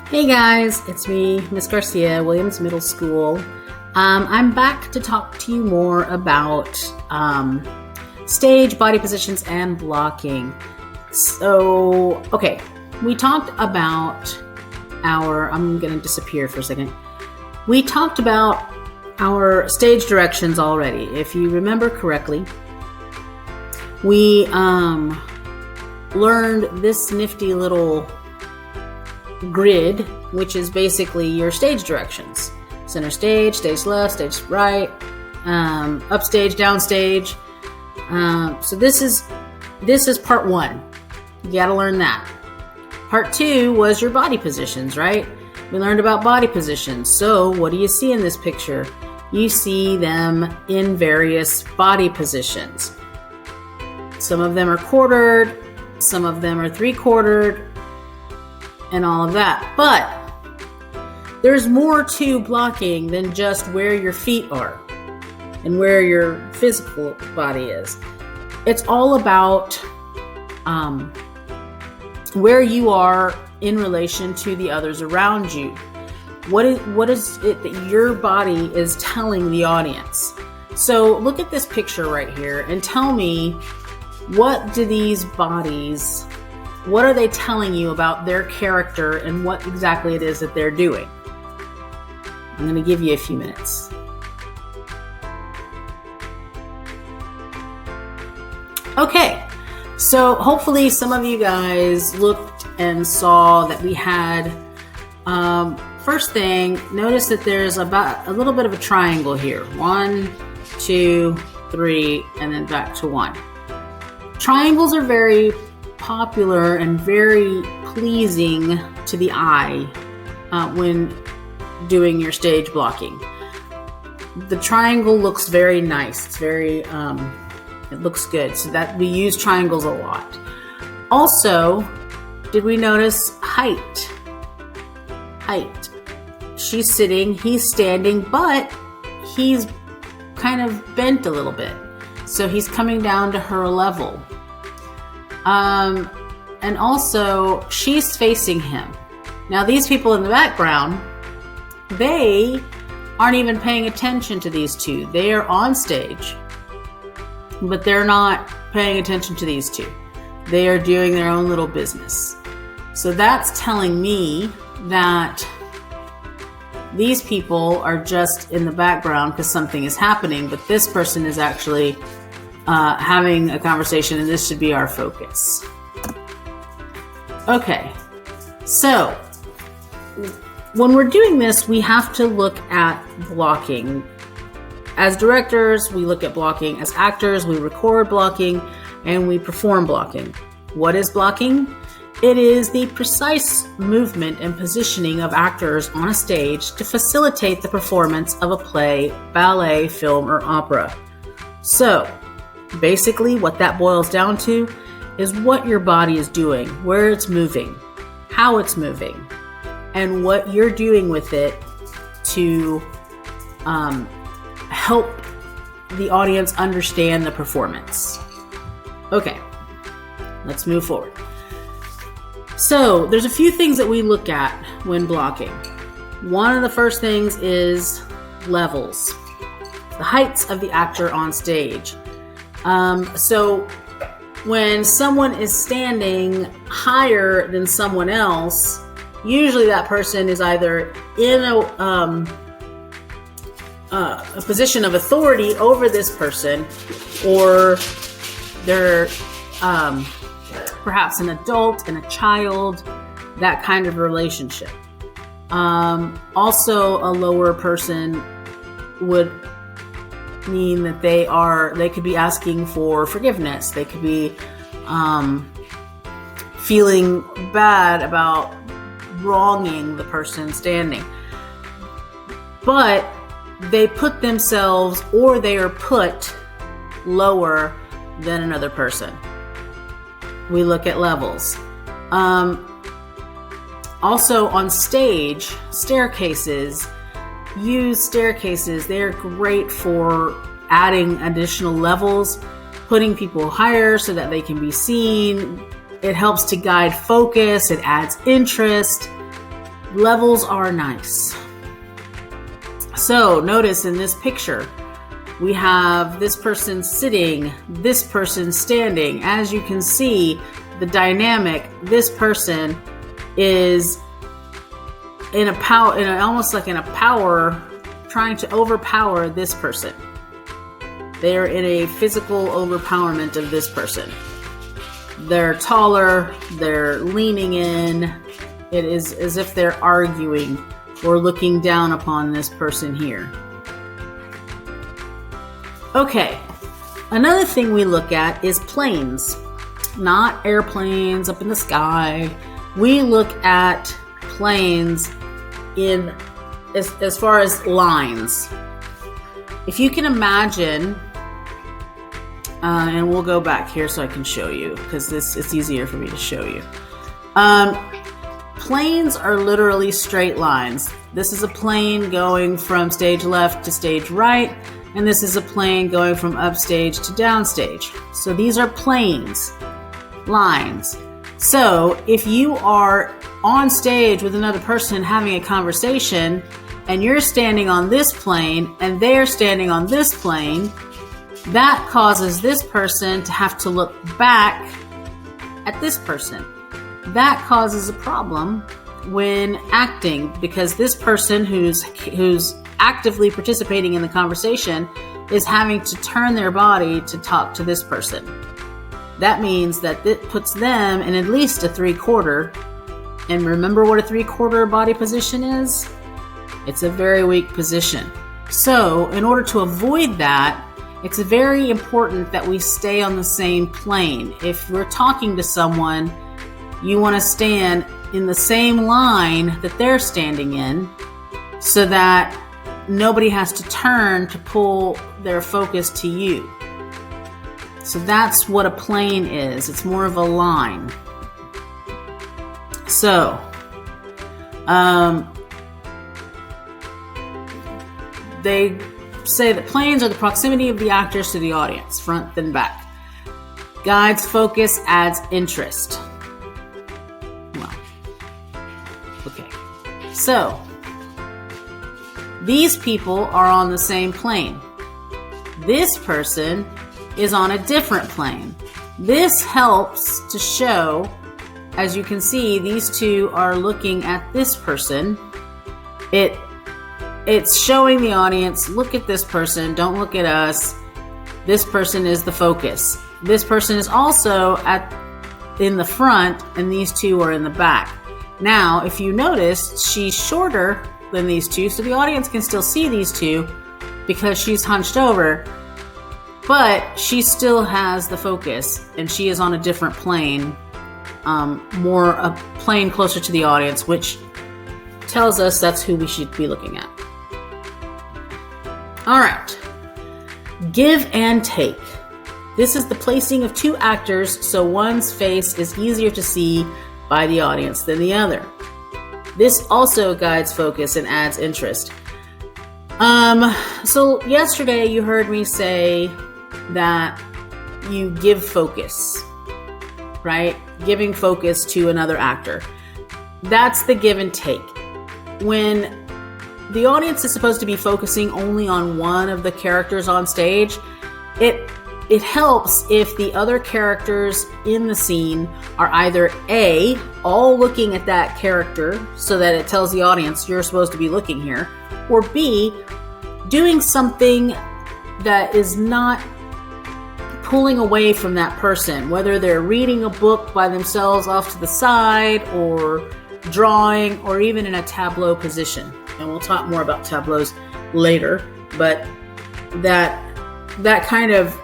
Hey guys, it's me, Miss Garcia, Williams Middle School. I'm back to talk to you more about stage, body positions, and blocking. So, okay, we talked about I'm going to disappear for a second. We talked about our stage directions already. If you remember correctly, we learned this nifty little grid, which is basically your stage directions. Center stage, stage left, stage right, upstage, downstage. So this is part one. You got to learn that. Part two was your body positions, right? We learned about body positions. So what do you see in this picture? You see them in various body positions. Some of them are quartered, some of them are three-quartered, and all of that. But there's more to blocking than just where your feet are and where your physical body is. It's all about where you are in relation to the others around you. What is it that your body is telling the audience? So look at this picture right here and tell me, what do these bodies, what are they telling you about their character and what exactly it is that they're doing? I'm going to give you a few minutes. Okay, so hopefully some of you guys looked and saw that we had, first thing, notice that there's about a little bit of a triangle here. 1, 2, 3, and then back to 1. Triangles are very popular and very pleasing to the eye when doing your stage blocking. The triangle looks very nice. It's very, it looks good. So that we use triangles a lot. Also, did we notice height? Height. She's sitting, he's standing, but he's kind of bent a little bit. So he's coming down to her level. And also, she's facing him. Now, these people in the background, they aren't even paying attention to these two. They are on stage, but they're not paying attention to these two. They are doing their own little business. So that's telling me that these people are just in the background because something is happening, but this person is actually having a conversation, and this should be our focus. Okay, so when we're doing this, we have to look at blocking. As directors, we look at blocking. As actors, we record blocking and we perform blocking. What is blocking? It is the precise movement and positioning of actors on a stage to facilitate the performance of a play, ballet, film, or opera. So, basically, what that boils down to is what your body is doing, where it's moving, how it's moving, and what you're doing with it to help the audience understand the performance. Okay, let's move forward. So there's a few things that we look at when blocking. One of the first things is levels, the heights of the actor on stage. So when someone is standing higher than someone else, usually that person is either in a position of authority over this person, or they're perhaps an adult and a child, that kind of relationship. Also, a lower person would mean that they could be asking for forgiveness. They could be feeling bad about wronging the person standing. But they put themselves, or they are put lower than another person. We look at levels. Also on stage, staircases. Use staircases. They're great for adding additional levels, putting people higher so that they can be seen. It helps to guide focus. It adds interest. levels are nice. So notice in this picture, we have this person sitting, this person standing. As you can see, the dynamic, this person is in a power, almost like in a power, trying to overpower this person. They're in a physical overpowerment of this person. They're taller, they're leaning in. It is as if they're arguing or looking down upon this person here. Okay, another thing we look at is planes, not airplanes up in the sky. We look at planes in as far as lines. If you can imagine, and we'll go back here so I can show you, because it's easier for me to show you. Planes are literally straight lines. This is a plane going from stage left to stage right, and this is a plane going from upstage to downstage. So these are planes, lines. So if you are on stage with another person having a conversation, and you're standing on this plane and they're standing on this plane, that causes this person to have to look back at this person. That causes a problem when acting, because this person who's actively participating in the conversation is having to turn their body to talk to this person. That means that it puts them in at least a 3/4. And remember what a 3/4 body position is? It's a very weak position. So in order to avoid that, it's very important that we stay on the same plane. If we're talking to someone, you want to stand in the same line that they're standing in so that nobody has to turn to pull their focus to you. So that's what a plane is. It's more of a line. So, they say that planes are the proximity of the actors to the audience, front then back. Guides focus, adds interest. Well, okay. So, these people are on the same plane. This person is on a different plane. This helps to show, as you can see, these two are looking at this person. It's showing the audience, look at this person, don't look at us. This person is the focus. This person is also in the front, and these two are in the back. Now, if you notice, she's shorter than these two, so the audience can still see these two because she's hunched over, but she still has the focus, and she is on a different plane, more a plane closer to the audience, which tells us that's who we should be looking at. All right, give and take. This is the placing of two actors, so one's face is easier to see by the audience than the other. This also guides focus and adds interest. So yesterday you heard me say that you give focus, right? Giving focus to another actor. That's the give and take. When the audience is supposed to be focusing only on one of the characters on stage, it helps if the other characters in the scene are either A, all looking at that character so that it tells the audience you're supposed to be looking here, or B, doing something that is not pulling away from that person, whether they're reading a book by themselves off to the side or drawing or even in a tableau position. And we'll talk more about tableaus later, but that kind of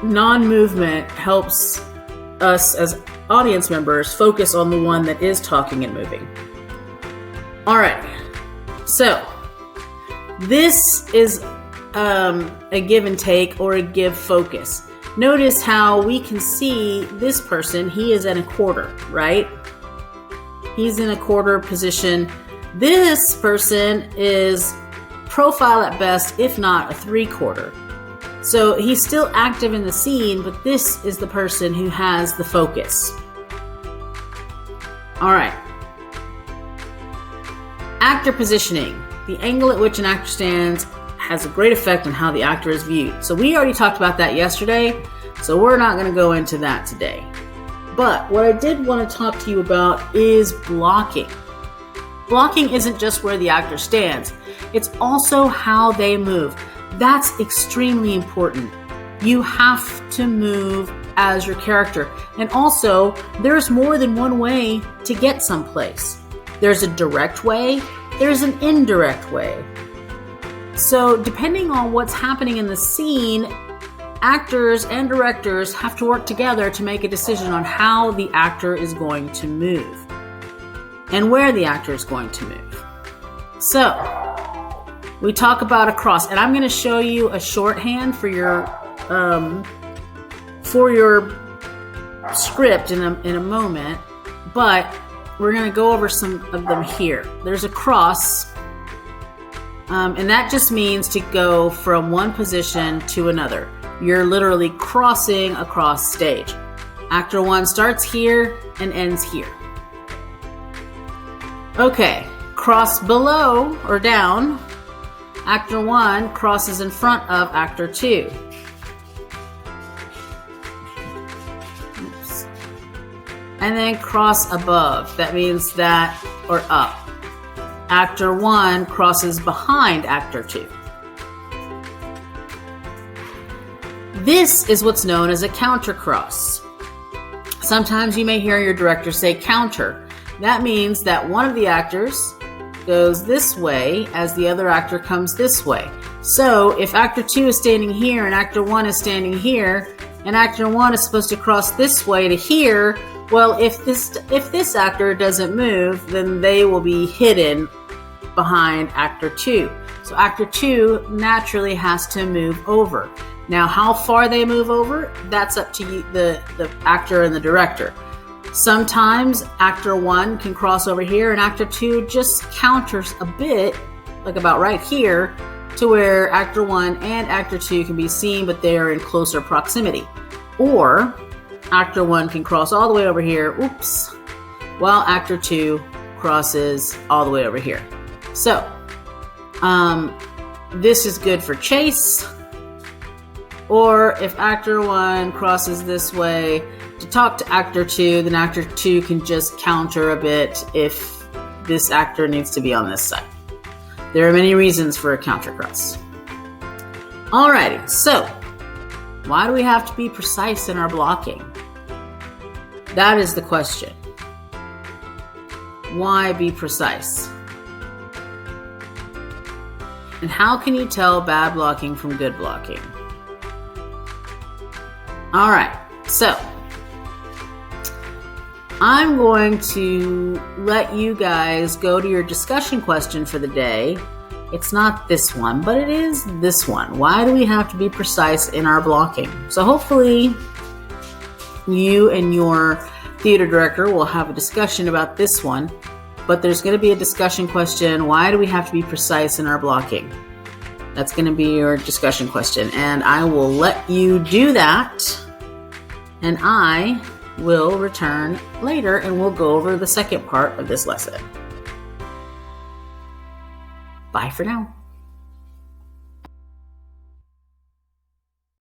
non-movement helps us as audience members focus on the one that is talking and moving. All right, so this is a give and take or a give focus. Notice how we can see this person, he is in a quarter, right? He's in a quarter position. This person is profile at best, if not a 3/4. So he's still active in the scene, but this is the person who has the focus. All right. Actor positioning. The angle at which an actor stands has a great effect on how the actor is viewed. So we already talked about that yesterday, so we're not going to go into that today. But what I did want to talk to you about is blocking. Blocking isn't just where the actor stands, it's also how they move. That's extremely important. You have to move as your character. And also, there's more than one way to get someplace. There's a direct way, there's an indirect way. So depending on what's happening in the scene, actors and directors have to work together to make a decision on how the actor is going to move and where the actor is going to move. So we talk about a cross, and I'm going to show you a shorthand for your script in a moment, but we're going to go over some of them here. There's a cross. And that just means to go from one position to another. You're literally crossing across stage. Actor 1 starts here and ends here. Okay, cross below or down. Actor 1 crosses in front of Actor 2. Oops. And then cross above. That means that, or up. Actor 1 crosses behind Actor 2. This is what's known as a counter cross. Sometimes you may hear your director say counter. That means that one of the actors goes this way as the other actor comes this way. So if Actor 2 is standing here and Actor 1 is standing here, and Actor 1 is supposed to cross this way to here, well, if this actor doesn't move, then they will be hidden behind Actor 2. So Actor 2 naturally has to move over. Now, how far they move over, that's up to you, the actor and the director. Sometimes Actor 1 can cross over here, and Actor 2 just counters a bit, like about right here, to where Actor 1 and Actor 2 can be seen, but they are in closer proximity. Or Actor 1 can cross all the way over here, oops, while Actor 2 crosses all the way over here. So, this is good for chase, or if Actor 1 crosses this way to talk to Actor 2, then Actor 2 can just counter a bit if this actor needs to be on this side. There are many reasons for a counter cross. Alrighty, so why do we have to be precise in our blocking? That is the question. Why be precise? And how can you tell bad blocking from good blocking? All right, so I'm going to let you guys go to your discussion question for the day. It's not this one, but it is this one. Why do we have to be precise in our blocking? So hopefully you and your theater director will have a discussion about this one. But there's going to be a discussion question. Why do we have to be precise in our blocking? That's going to be your discussion question. And I will let you do that. And I will return later and we'll go over the second part of this lesson. Bye for now.